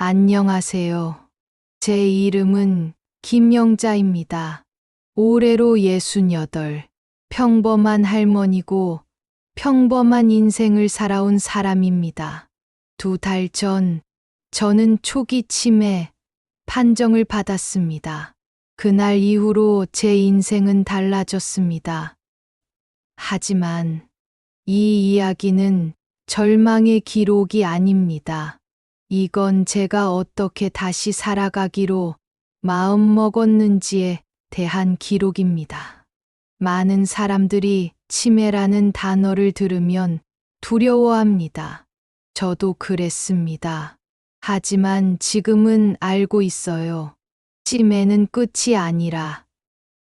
안녕하세요. 제 이름은 김영자입니다. 올해로 68, 평범한 할머니고 평범한 인생을 살아온 사람입니다. 2달 전, 저는 초기 치매 판정을 받았습니다. 그날 이후로 제 인생은 달라졌습니다. 하지만 이 이야기는 절망의 기록이 아닙니다. 이건 제가 어떻게 다시 살아가기로 마음먹었는지에 대한 기록입니다. 많은 사람들이 치매라는 단어를 들으면 두려워합니다. 저도 그랬습니다. 하지만 지금은 알고 있어요. 치매는 끝이 아니라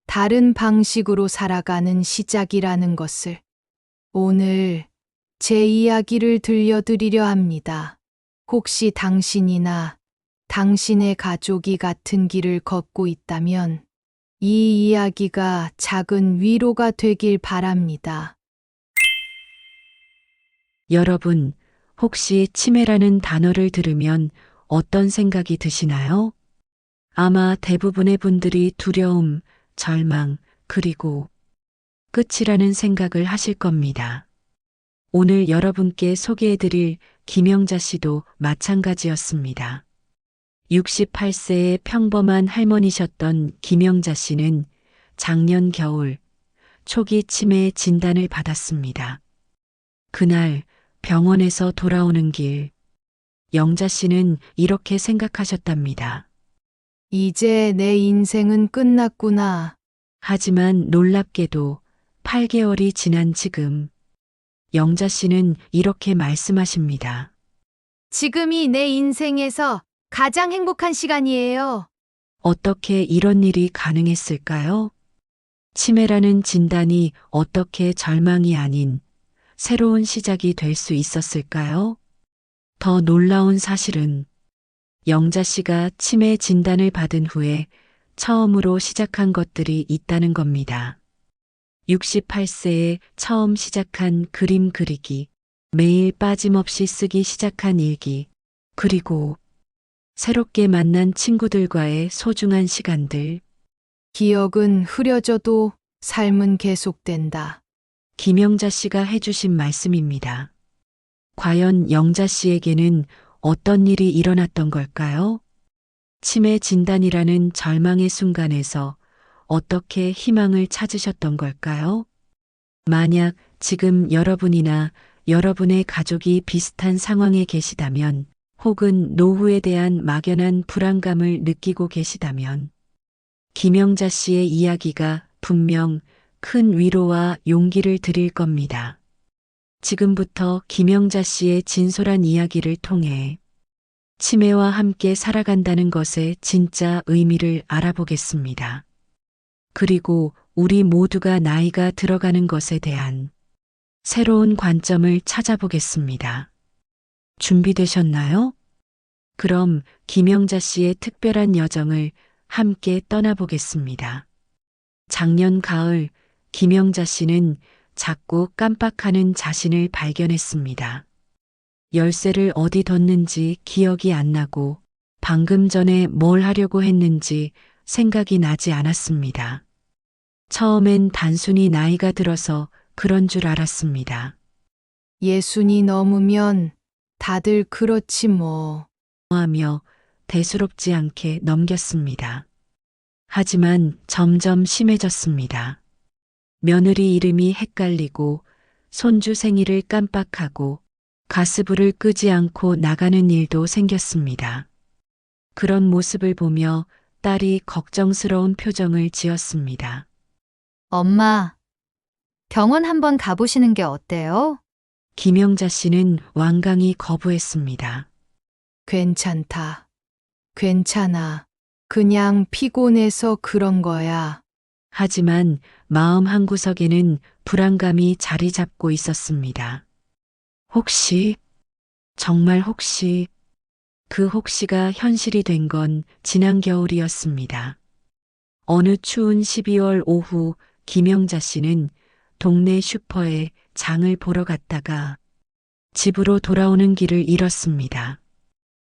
다른 방식으로 살아가는 시작이라는 것을. 오늘 제 이야기를 들려드리려 합니다. 혹시 당신이나 당신의 가족이 같은 길을 걷고 있다면 이 이야기가 작은 위로가 되길 바랍니다. 여러분, 혹시 치매라는 단어를 들으면 어떤 생각이 드시나요? 아마 대부분의 분들이 두려움, 절망, 그리고 끝이라는 생각을 하실 겁니다. 오늘 여러분께 소개해드릴 김영자 씨도 마찬가지였습니다. 68세의 평범한 할머니셨던 김영자 씨는 작년 겨울 초기 치매 진단을 받았습니다. 그날 병원에서 돌아오는 길, 영자 씨는 이렇게 생각하셨답니다. 이제 내 인생은 끝났구나. 하지만 놀랍게도 8개월이 지난 지금, 영자 씨는 이렇게 말씀하십니다. 지금이 내 인생에서 가장 행복한 시간이에요. 어떻게 이런 일이 가능했을까요? 치매라는 진단이 어떻게 절망이 아닌 새로운 시작이 될 수 있었을까요? 더 놀라운 사실은 영자 씨가 치매 진단을 받은 후에 처음으로 시작한 것들이 있다는 겁니다. 68세에 처음 시작한 그림 그리기, 매일 빠짐없이 쓰기 시작한 일기, 그리고 새롭게 만난 친구들과의 소중한 시간들. 기억은 흐려져도 삶은 계속된다. 김영자 씨가 해주신 말씀입니다. 과연 영자 씨에게는 어떤 일이 일어났던 걸까요? 치매 진단이라는 절망의 순간에서 어떻게 희망을 찾으셨던 걸까요? 만약 지금 여러분이나 여러분의 가족이 비슷한 상황에 계시다면, 혹은 노후에 대한 막연한 불안감을 느끼고 계시다면, 김영자 씨의 이야기가 분명 큰 위로와 용기를 드릴 겁니다. 지금부터 김영자 씨의 진솔한 이야기를 통해 치매와 함께 살아간다는 것의 진짜 의미를 알아보겠습니다. 그리고 우리 모두가 나이가 들어가는 것에 대한 새로운 관점을 찾아보겠습니다. 준비되셨나요? 그럼 김영자 씨의 특별한 여정을 함께 떠나보겠습니다. 작년 가을, 김영자 씨는 자꾸 깜빡하는 자신을 발견했습니다. 열쇠를 어디 뒀는지 기억이 안 나고 방금 전에 뭘 하려고 했는지 생각이 나지 않았습니다. 처음엔 단순히 나이가 들어서 그런 줄 알았습니다. 예순이 넘으면 다들 그렇지 뭐. 하며 대수롭지 않게 넘겼습니다. 하지만 점점 심해졌습니다. 며느리 이름이 헷갈리고 손주 생일을 깜빡하고 가스불을 끄지 않고 나가는 일도 생겼습니다. 그런 모습을 보며 딸이 걱정스러운 표정을 지었습니다. 엄마, 병원 한번 가보시는 게 어때요? 김영자 씨는 완강히 거부했습니다. 괜찮다. 괜찮아. 그냥 피곤해서 그런 거야. 하지만 마음 한구석에는 불안감이 자리 잡고 있었습니다. 혹시, 정말 혹시, 그 혹시가 현실이 된 건 지난 겨울이었습니다. 어느 추운 12월 오후 김영자 씨는 동네 슈퍼에 장을 보러 갔다가 집으로 돌아오는 길을 잃었습니다.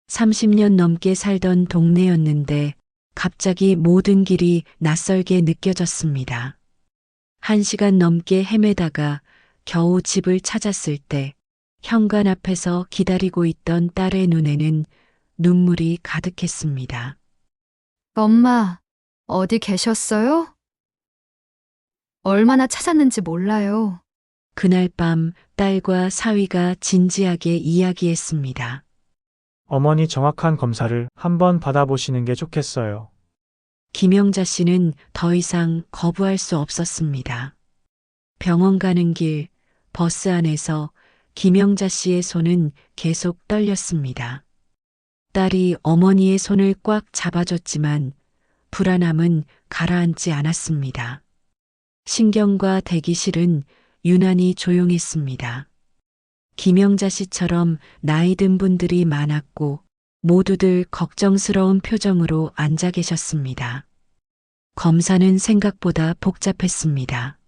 30년 넘게 살던 동네였는데 갑자기 모든 길이 낯설게 느껴졌습니다. 1시간 넘게 헤매다가 겨우 집을 찾았을 때 현관 앞에서 기다리고 있던 딸의 눈에는 눈물이 가득했습니다. 엄마, 어디 계셨어요? 얼마나 찾았는지 몰라요. 그날 밤 딸과 사위가 진지하게 이야기했습니다. 어머니 정확한 검사를 한번 받아보시는 게 좋겠어요. 김영자 씨는 더 이상 거부할 수 없었습니다. 병원 가는 길, 버스 안에서 김영자 씨의 손은 계속 떨렸습니다. 딸이 어머니의 손을 꽉 잡아줬지만 불안함은 가라앉지 않았습니다. 신경과 대기실은 유난히 조용했습니다. 김영자 씨처럼 나이 든 분들이 많았고 모두들 걱정스러운 표정으로 앉아 계셨습니다. 검사는 생각보다 복잡했습니다.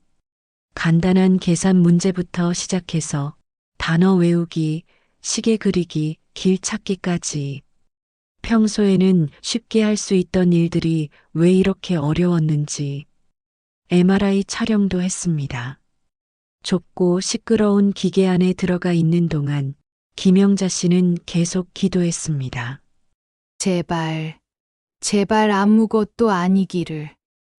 간단한 계산 문제부터 시작해서 단어 외우기, 시계 그리기, 길 찾기까지 평소에는 쉽게 할 수 있던 일들이 왜 이렇게 어려웠는지 MRI 촬영도 했습니다. 좁고 시끄러운 기계 안에 들어가 있는 동안 김영자 씨는 계속 기도했습니다. 제발, 제발 아무것도 아니기를.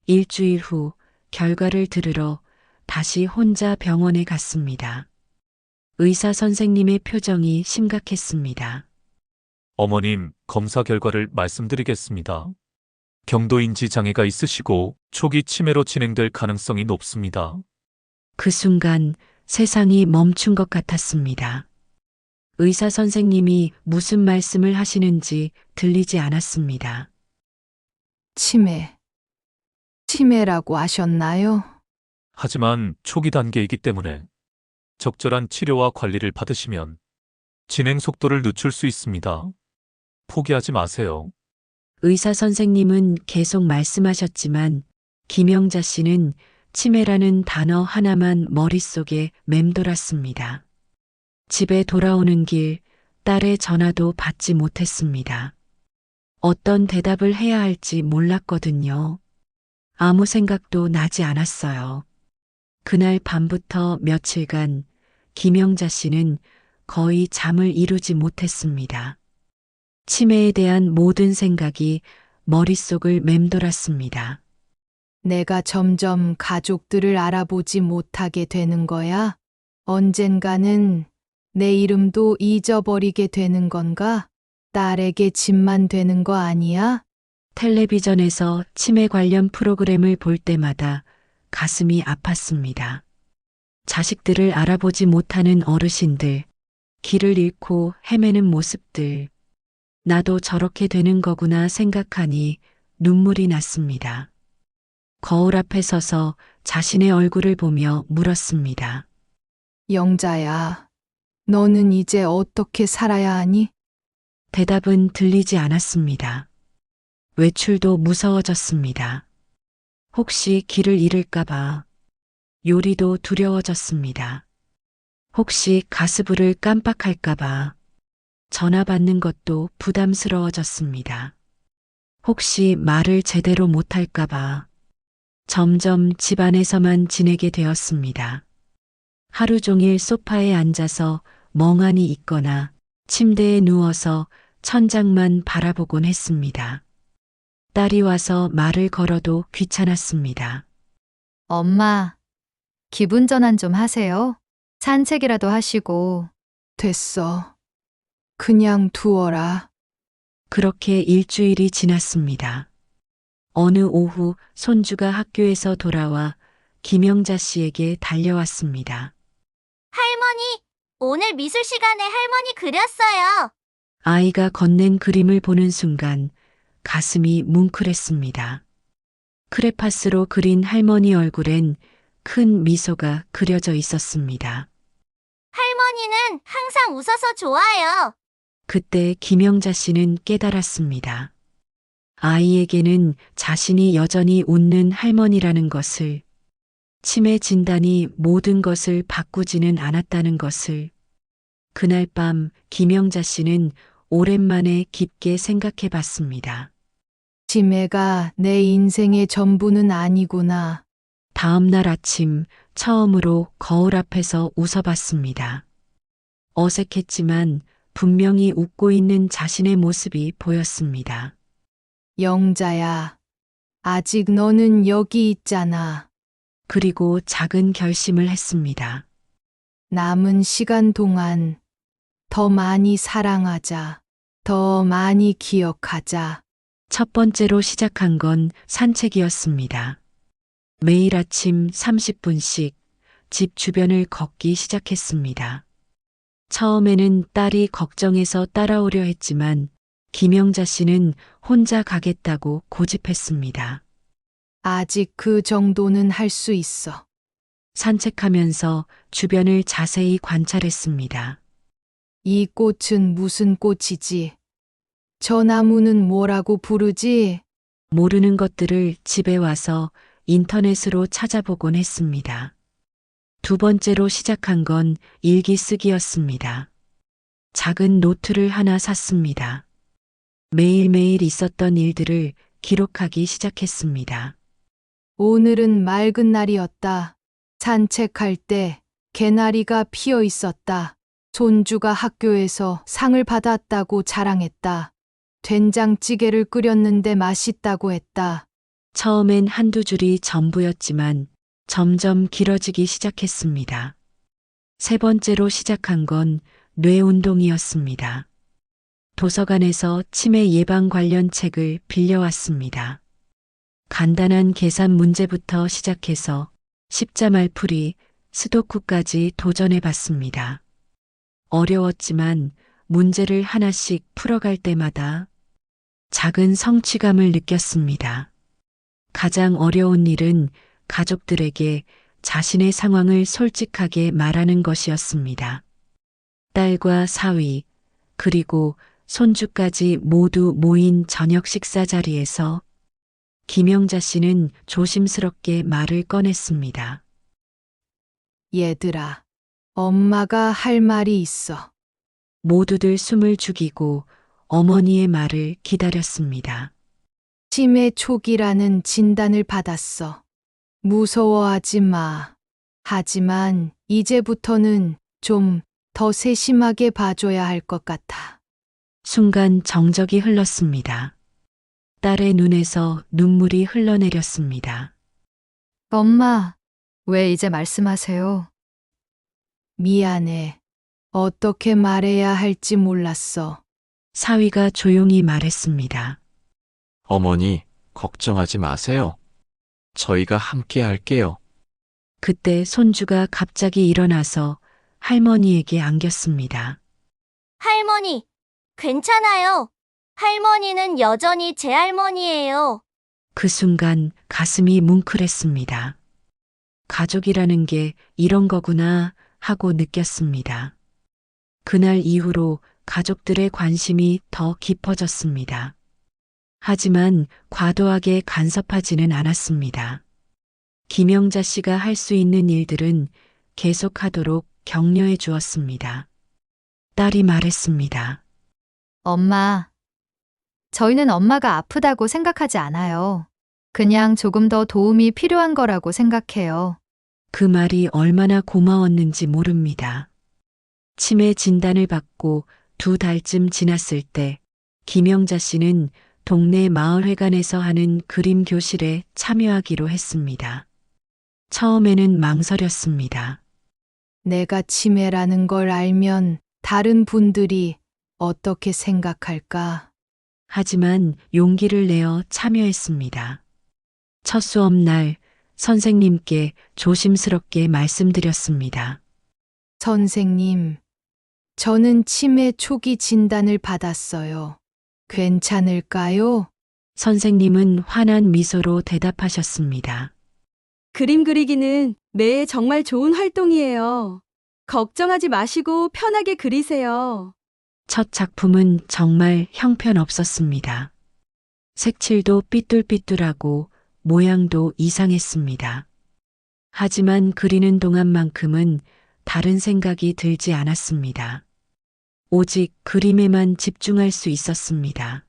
일주일 후 결과를 들으러 다시 혼자 병원에 갔습니다. 의사 선생님의 표정이 심각했습니다. 어머님, 검사 결과를 말씀드리겠습니다. 경도인지 장애가 있으시고 초기 치매로 진행될 가능성이 높습니다. 그 순간 세상이 멈춘 것 같았습니다. 의사 선생님이 무슨 말씀을 하시는지 들리지 않았습니다. 치매라고 하셨나요? 하지만 초기 단계이기 때문에 적절한 치료와 관리를 받으시면 진행 속도를 늦출 수 있습니다. 포기하지 마세요. 의사 선생님은 계속 말씀하셨지만 김영자 씨는 치매라는 단어 하나만 머릿속에 맴돌았습니다. 집에 돌아오는 길 딸의 전화도 받지 못했습니다. 어떤 대답을 해야 할지 몰랐거든요. 아무 생각도 나지 않았어요. 그날 밤부터 며칠간 김영자 씨는 거의 잠을 이루지 못했습니다. 치매에 대한 모든 생각이 머릿속을 맴돌았습니다. 내가 점점 가족들을 알아보지 못하게 되는 거야? 언젠가는 내 이름도 잊어버리게 되는 건가? 딸에게 짐만 되는 거 아니야? 텔레비전에서 치매 관련 프로그램을 볼 때마다 가슴이 아팠습니다. 자식들을 알아보지 못하는 어르신들, 길을 잃고 헤매는 모습들, 나도 저렇게 되는 거구나 생각하니 눈물이 났습니다. 거울 앞에 서서 자신의 얼굴을 보며 물었습니다. 영자야, 너는 이제 어떻게 살아야 하니? 대답은 들리지 않았습니다. 외출도 무서워졌습니다. 혹시 길을 잃을까봐. 요리도 두려워졌습니다. 혹시 가스불을 깜빡할까봐. 전화 받는 것도 부담스러워졌습니다. 혹시 말을 제대로 못할까봐. 점점 집안에서만 지내게 되었습니다. 하루 종일 소파에 앉아서 멍하니 있거나 침대에 누워서 천장만 바라보곤 했습니다. 딸이 와서 말을 걸어도 귀찮았습니다. 엄마, 기분 전환 좀 하세요. 산책이라도 하시고. 됐어. 그냥 두어라. 그렇게 일주일이 지났습니다. 어느 오후 손주가 학교에서 돌아와 김영자 씨에게 달려왔습니다. 할머니, 오늘 미술 시간에 할머니 그렸어요. 아이가 건넨 그림을 보는 순간 가슴이 뭉클했습니다. 크레파스로 그린 할머니 얼굴엔 큰 미소가 그려져 있었습니다. 할머니는 항상 웃어서 좋아요. 그때 김영자 씨는 깨달았습니다. 아이에게는 자신이 여전히 웃는 할머니라는 것을, 치매 진단이 모든 것을 바꾸지는 않았다는 것을. 그날 밤 김영자 씨는 오랜만에 깊게 생각해 봤습니다. 치매가 내 인생의 전부는 아니구나. 다음 날 아침 처음으로 거울 앞에서 웃어봤습니다. 어색했지만 분명히 웃고 있는 자신의 모습이 보였습니다. 영자야, 아직 너는 여기 있잖아. 그리고 작은 결심을 했습니다. 남은 시간 동안 더 많이 사랑하자. 더 많이 기억하자. 첫 번째로 시작한 건 산책이었습니다. 매일 아침 30분씩 집 주변을 걷기 시작했습니다. 처음에는 딸이 걱정해서 따라오려 했지만 김영자 씨는 혼자 가겠다고 고집했습니다. 아직 그 정도는 할 수 있어. 산책하면서 주변을 자세히 관찰했습니다. 이 꽃은 무슨 꽃이지? 저 나무는 뭐라고 부르지? 모르는 것들을 집에 와서 인터넷으로 찾아보곤 했습니다. 두 번째로 시작한 건 일기 쓰기였습니다. 작은 노트를 하나 샀습니다. 매일매일 있었던 일들을 기록하기 시작했습니다. 오늘은 맑은 날이었다. 산책할 때 개나리가 피어 있었다. 손주가 학교에서 상을 받았다고 자랑했다. 된장찌개를 끓였는데 맛있다고 했다. 처음엔 한두 줄이 전부였지만 점점 길어지기 시작했습니다. 세 번째로 시작한 건 뇌 운동이었습니다. 도서관에서 치매 예방 관련 책을 빌려왔습니다. 간단한 계산 문제부터 시작해서 십자 말풀이, 스도쿠까지 도전해 봤습니다. 어려웠지만 문제를 하나씩 풀어갈 때마다 작은 성취감을 느꼈습니다. 가장 어려운 일은 가족들에게 자신의 상황을 솔직하게 말하는 것이었습니다. 딸과 사위, 그리고 손주까지 모두 모인 저녁 식사 자리에서 김영자 씨는 조심스럽게 말을 꺼냈습니다. 얘들아, 엄마가 할 말이 있어. 모두들 숨을 죽이고 어머니의 말을 기다렸습니다. 치매 초기라는 진단을 받았어. 무서워하지 마. 하지만 이제부터는 좀 더 세심하게 봐줘야 할 것 같아. 순간 정적이 흘렀습니다. 딸의 눈에서 눈물이 흘러내렸습니다. 엄마, 왜 이제 말씀하세요? 미안해. 어떻게 말해야 할지 몰랐어. 사위가 조용히 말했습니다. 어머니, 걱정하지 마세요. 저희가 함께 할게요. 그때 손주가 갑자기 일어나서 할머니에게 안겼습니다. 할머니, 괜찮아요. 할머니는 여전히 제 할머니예요. 그 순간 가슴이 뭉클했습니다. 가족이라는 게 이런 거구나 하고 느꼈습니다. 그날 이후로 가족들의 관심이 더 깊어졌습니다. 하지만 과도하게 간섭하지는 않았습니다. 김영자 씨가 할 수 있는 일들은 계속하도록 격려해 주었습니다. 딸이 말했습니다. 엄마, 저희는 엄마가 아프다고 생각하지 않아요. 그냥 조금 더 도움이 필요한 거라고 생각해요. 그 말이 얼마나 고마웠는지 모릅니다. 치매 진단을 받고 2달쯤 지났을 때 김영자 씨는 동네 마을회관에서 하는 그림 교실에 참여하기로 했습니다. 처음에는 망설였습니다. 내가 치매라는 걸 알면 다른 분들이 어떻게 생각할까? 하지만 용기를 내어 참여했습니다. 첫 수업 날 선생님께 조심스럽게 말씀드렸습니다. 선생님, 저는 치매 초기 진단을 받았어요. 괜찮을까요? 선생님은 환한 미소로 대답하셨습니다. 그림 그리기는 뇌에 정말 좋은 활동이에요. 걱정하지 마시고 편하게 그리세요. 첫 작품은 정말 형편없었습니다. 색칠도 삐뚤삐뚤하고 모양도 이상했습니다. 하지만 그리는 동안만큼은 다른 생각이 들지 않았습니다. 오직 그림에만 집중할 수 있었습니다.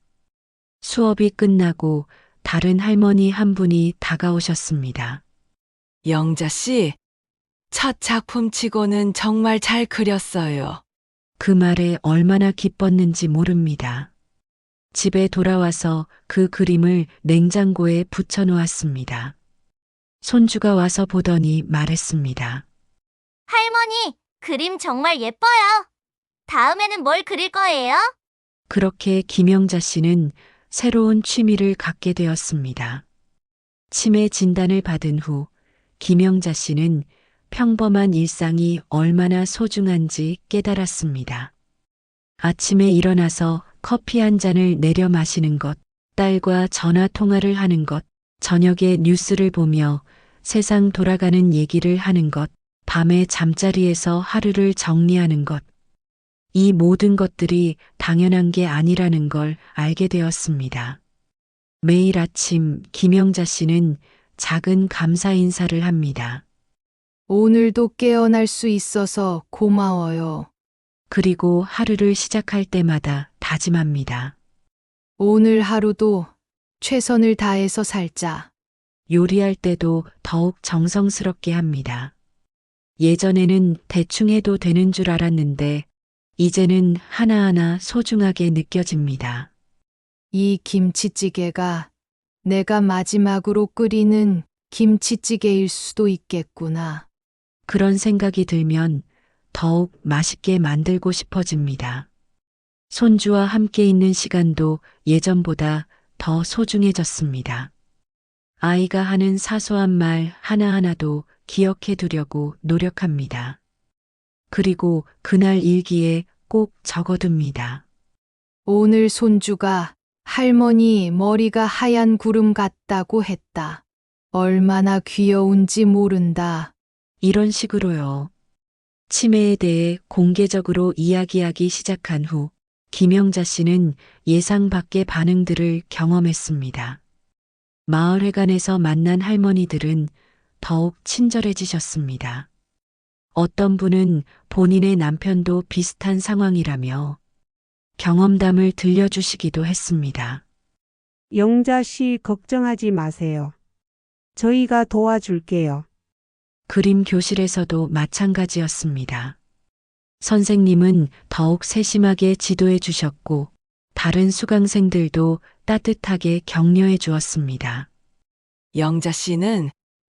수업이 끝나고 다른 할머니 한 분이 다가오셨습니다. 영자 씨, 첫 작품치고는 정말 잘 그렸어요. 그 말에 얼마나 기뻤는지 모릅니다. 집에 돌아와서 그 그림을 냉장고에 붙여 놓았습니다. 손주가 와서 보더니 말했습니다. 할머니, 그림 정말 예뻐요. 다음에는 뭘 그릴 거예요? 그렇게 김영자 씨는 새로운 취미를 갖게 되었습니다. 치매 진단을 받은 후 김영자 씨는 평범한 일상이 얼마나 소중한지 깨달았습니다. 아침에 일어나서 커피 한 잔을 내려 마시는 것, 딸과 전화 통화를 하는 것, 저녁에 뉴스를 보며 세상 돌아가는 얘기를 하는 것, 밤에 잠자리에서 하루를 정리하는 것. 이 모든 것들이 당연한 게 아니라는 걸 알게 되었습니다. 매일 아침 김영자 씨는 작은 감사 인사를 합니다. 오늘도 깨어날 수 있어서 고마워요. 그리고 하루를 시작할 때마다 다짐합니다. 오늘 하루도 최선을 다해서 살자. 요리할 때도 더욱 정성스럽게 합니다. 예전에는 대충 해도 되는 줄 알았는데 이제는 하나하나 소중하게 느껴집니다. 이 김치찌개가 내가 마지막으로 끓이는 김치찌개일 수도 있겠구나. 그런 생각이 들면 더욱 맛있게 만들고 싶어집니다. 손주와 함께 있는 시간도 예전보다 더 소중해졌습니다. 아이가 하는 사소한 말 하나하나도 기억해 두려고 노력합니다. 그리고 그날 일기에 꼭 적어둡니다. 오늘 손주가 할머니 머리가 하얀 구름 같다고 했다. 얼마나 귀여운지 모른다. 이런 식으로요. 치매에 대해 공개적으로 이야기하기 시작한 후 김영자 씨는 예상 밖의 반응들을 경험했습니다. 마을회관에서 만난 할머니들은 더욱 친절해지셨습니다. 어떤 분은 본인의 남편도 비슷한 상황이라며 경험담을 들려주시기도 했습니다. 영자 씨 걱정하지 마세요. 저희가 도와줄게요. 그림 교실에서도 마찬가지였습니다. 선생님은 더욱 세심하게 지도해 주셨고 다른 수강생들도 따뜻하게 격려해 주었습니다. 영자 씨는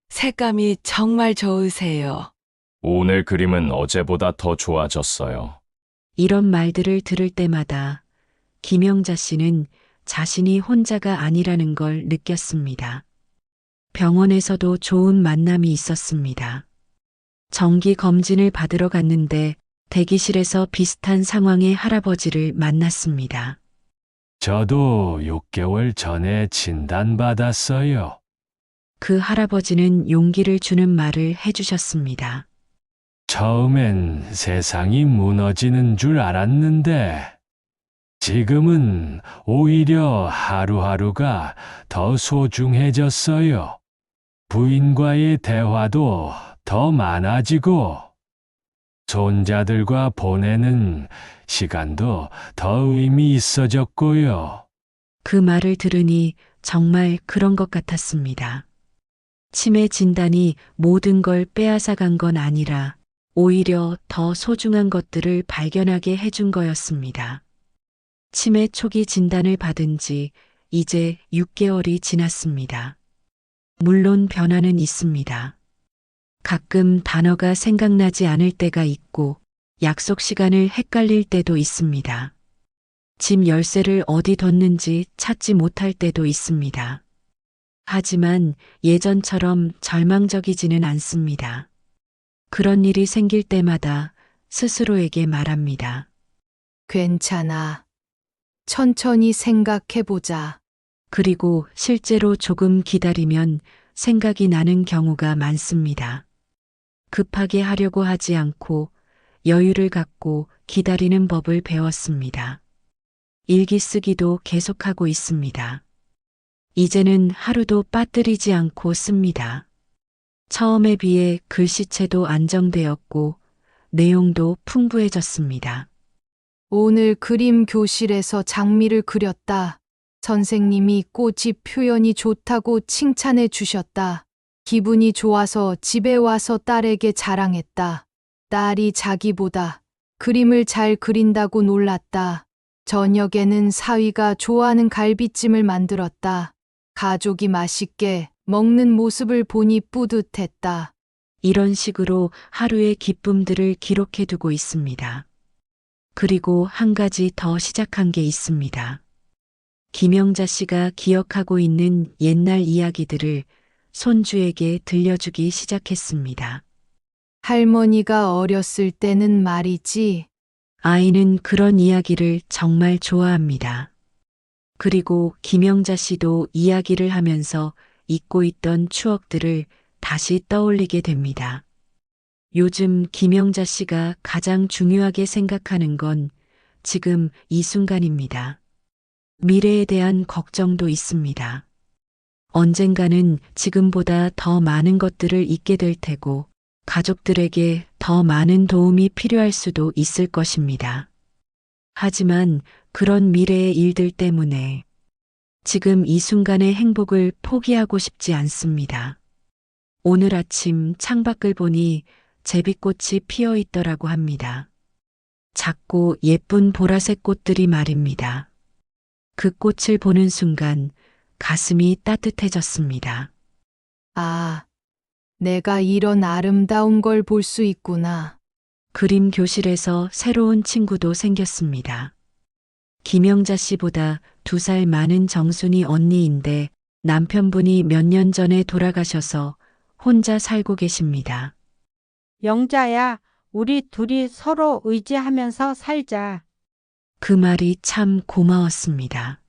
색감이 정말 좋으세요. 오늘 그림은 어제보다 더 좋아졌어요. 이런 말들을 들을 때마다 김영자 씨는 자신이 혼자가 아니라는 걸 느꼈습니다. 병원에서도 좋은 만남이 있었습니다. 정기 검진을 받으러 갔는데 대기실에서 비슷한 상황의 할아버지를 만났습니다. 저도 6개월 전에 진단받았어요. 그 할아버지는 용기를 주는 말을 해주셨습니다. 처음엔 세상이 무너지는 줄 알았는데 지금은 오히려 하루하루가 더 소중해졌어요. 부인과의 대화도 더 많아지고 손자들과 보내는 시간도 더 의미 있어졌고요. 그 말을 들으니 정말 그런 것 같았습니다. 치매 진단이 모든 걸 빼앗아간 건 아니라 오히려 더 소중한 것들을 발견하게 해준 거였습니다. 치매 초기 진단을 받은 지 이제 6개월이 지났습니다. 물론 변화는 있습니다. 가끔 단어가 생각나지 않을 때가 있고 약속 시간을 헷갈릴 때도 있습니다. 집 열쇠를 어디 뒀는지 찾지 못할 때도 있습니다. 하지만 예전처럼 절망적이지는 않습니다. 그런 일이 생길 때마다 스스로에게 말합니다. 괜찮아. 천천히 생각해보자. 그리고 실제로 조금 기다리면 생각이 나는 경우가 많습니다. 급하게 하려고 하지 않고 여유를 갖고 기다리는 법을 배웠습니다. 일기 쓰기도 계속하고 있습니다. 이제는 하루도 빠뜨리지 않고 씁니다. 처음에 비해 글씨체도 안정되었고 내용도 풍부해졌습니다. 오늘 그림 교실에서 장미를 그렸다. 선생님이 꽃이 표현이 좋다고 칭찬해 주셨다. 기분이 좋아서 집에 와서 딸에게 자랑했다. 딸이 자기보다 그림을 잘 그린다고 놀랐다. 저녁에는 사위가 좋아하는 갈비찜을 만들었다. 가족이 맛있게 먹는 모습을 보니 뿌듯했다. 이런 식으로 하루의 기쁨들을 기록해 두고 있습니다. 그리고 한 가지 더 시작한 게 있습니다. 김영자 씨가 기억하고 있는 옛날 이야기들을 손주에게 들려주기 시작했습니다. 할머니가 어렸을 때는 말이지. 아이는 그런 이야기를 정말 좋아합니다. 그리고 김영자 씨도 이야기를 하면서 잊고 있던 추억들을 다시 떠올리게 됩니다. 요즘 김영자 씨가 가장 중요하게 생각하는 건 지금 이 순간입니다. 미래에 대한 걱정도 있습니다. 언젠가는 지금보다 더 많은 것들을 잊게 될 테고 가족들에게 더 많은 도움이 필요할 수도 있을 것입니다. 하지만 그런 미래의 일들 때문에 지금 이 순간의 행복을 포기하고 싶지 않습니다. 오늘 아침 창밖을 보니 제비꽃이 피어 있더라고 합니다. 작고 예쁜 보라색 꽃들이 말입니다. 그 꽃을 보는 순간 가슴이 따뜻해졌습니다. 아, 내가 이런 아름다운 걸 볼 수 있구나. 그림 교실에서 새로운 친구도 생겼습니다. 김영자 씨보다 2살 많은 정순이 언니인데 남편분이 몇 년 전에 돌아가셔서 혼자 살고 계십니다. 영자야, 우리 둘이 서로 의지하면서 살자. 그 말이 참 고마웠습니다.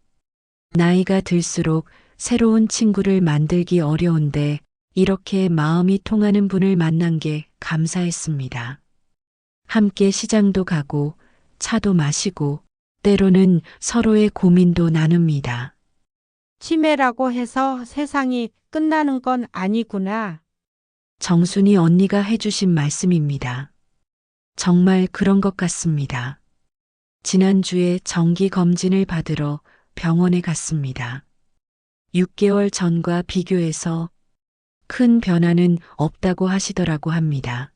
나이가 들수록 새로운 친구를 만들기 어려운데 이렇게 마음이 통하는 분을 만난 게 감사했습니다. 함께 시장도 가고 차도 마시고 때로는 서로의 고민도 나눕니다. 치매라고 해서 세상이 끝나는 건 아니구나. 정순이 언니가 해주신 말씀입니다. 정말 그런 것 같습니다. 지난주에 정기 검진을 받으러 병원에 갔습니다. 6개월 전과 비교해서 큰 변화는 없다고 하시더라고 합니다.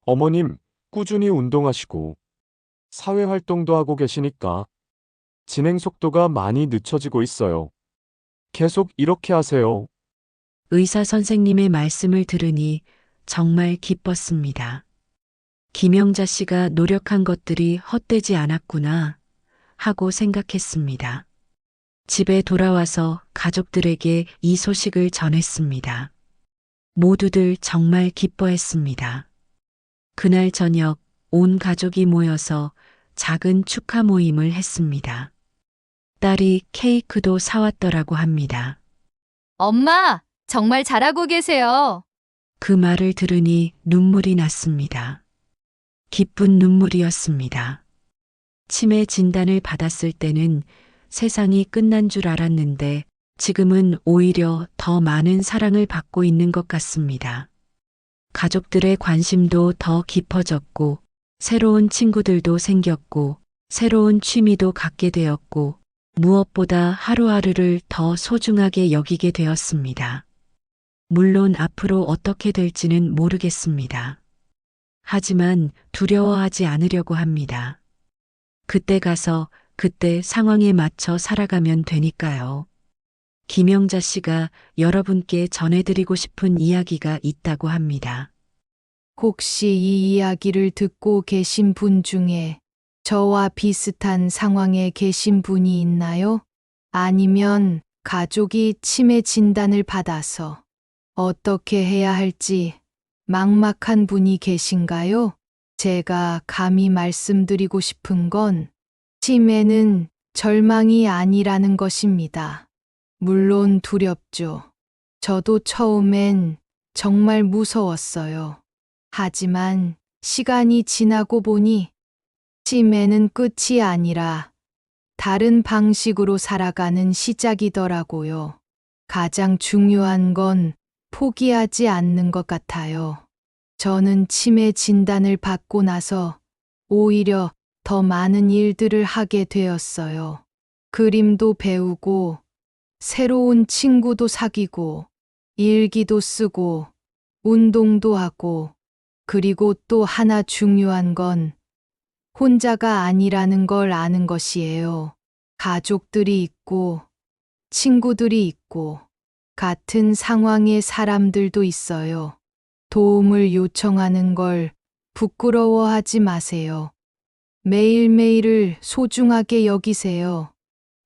어머님, 꾸준히 운동하시고 사회활동도 하고 계시니까 진행 속도가 많이 늦춰지고 있어요. 계속 이렇게 하세요. 의사 선생님의 말씀을 들으니 정말 기뻤습니다. 김영자 씨가 노력한 것들이 헛되지 않았구나 하고 생각했습니다. 집에 돌아와서 가족들에게 이 소식을 전했습니다. 모두들 정말 기뻐했습니다. 그날 저녁 온 가족이 모여서 작은 축하 모임을 했습니다. 딸이 케이크도 사왔더라고 합니다. 엄마, 정말 잘하고 계세요. 그 말을 들으니 눈물이 났습니다. 기쁜 눈물이었습니다. 치매 진단을 받았을 때는 세상이 끝난 줄 알았는데 지금은 오히려 더 많은 사랑을 받고 있는 것 같습니다. 가족들의 관심도 더 깊어졌고 새로운 친구들도 생겼고 새로운 취미도 갖게 되었고 무엇보다 하루하루를 더 소중하게 여기게 되었습니다. 물론 앞으로 어떻게 될지는 모르겠습니다. 하지만 두려워하지 않으려고 합니다. 그때 가서 그때 상황에 맞춰 살아가면 되니까요. 김영자 씨가 여러분께 전해드리고 싶은 이야기가 있다고 합니다. 혹시 이 이야기를 듣고 계신 분 중에 저와 비슷한 상황에 계신 분이 있나요? 아니면 가족이 치매 진단을 받아서 어떻게 해야 할지 막막한 분이 계신가요? 제가 감히 말씀드리고 싶은 건 치매는 절망이 아니라는 것입니다. 물론 두렵죠. 저도 처음엔 정말 무서웠어요. 하지만 시간이 지나고 보니 치매는 끝이 아니라 다른 방식으로 살아가는 시작이더라고요. 가장 중요한 건 포기하지 않는 것 같아요. 저는 치매 진단을 받고 나서 오히려 더 많은 일들을 하게 되었어요. 그림도 배우고, 새로운 친구도 사귀고, 일기도 쓰고, 운동도 하고, 그리고 또 하나 중요한 건 혼자가 아니라는 걸 아는 것이에요. 가족들이 있고, 친구들이 있고, 같은 상황의 사람들도 있어요. 도움을 요청하는 걸 부끄러워하지 마세요. 매일매일을 소중하게 여기세요.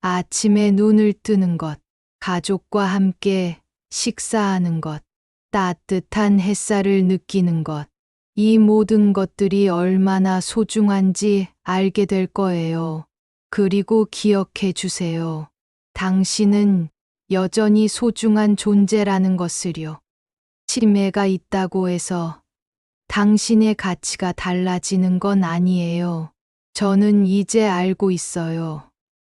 아침에 눈을 뜨는 것, 가족과 함께 식사하는 것, 따뜻한 햇살을 느끼는 것, 이 모든 것들이 얼마나 소중한지 알게 될 거예요. 그리고 기억해 주세요. 당신은 여전히 소중한 존재라는 것을요. 치매가 있다고 해서 당신의 가치가 달라지는 건 아니에요. 저는 이제 알고 있어요.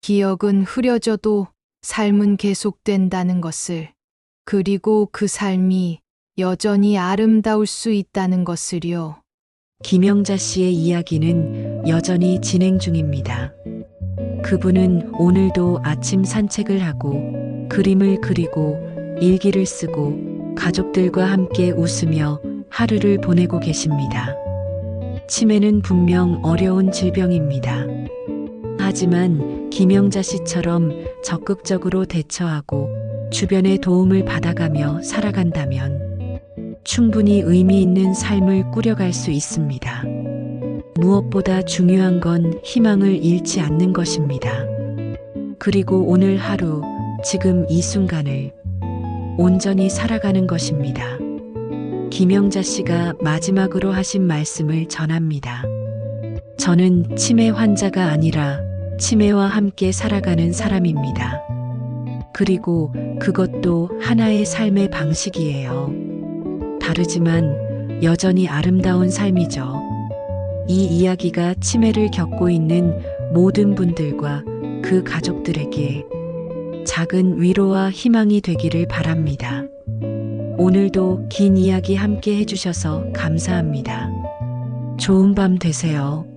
기억은 흐려져도 삶은 계속된다는 것을, 그리고 그 삶이 여전히 아름다울 수 있다는 것을요. 김영자 씨의 이야기는 여전히 진행 중입니다. 그분은 오늘도 아침 산책을 하고 그림을 그리고 일기를 쓰고 가족들과 함께 웃으며 하루를 보내고 계십니다. 치매는 분명 어려운 질병입니다. 하지만 김영자 씨처럼 적극적으로 대처하고 주변의 도움을 받아가며 살아간다면 충분히 의미 있는 삶을 꾸려갈 수 있습니다. 무엇보다 중요한 건 희망을 잃지 않는 것입니다. 그리고 오늘 하루, 지금 이 순간을 온전히 살아가는 것입니다. 김영자 씨가 마지막으로 하신 말씀을 전합니다. 저는 치매 환자가 아니라 치매와 함께 살아가는 사람입니다. 그리고 그것도 하나의 삶의 방식이에요. 다르지만 여전히 아름다운 삶이죠. 이 이야기가 치매를 겪고 있는 모든 분들과 그 가족들에게 작은 위로와 희망이 되기를 바랍니다. 오늘도 긴 이야기 함께 해주셔서 감사합니다. 좋은 밤 되세요.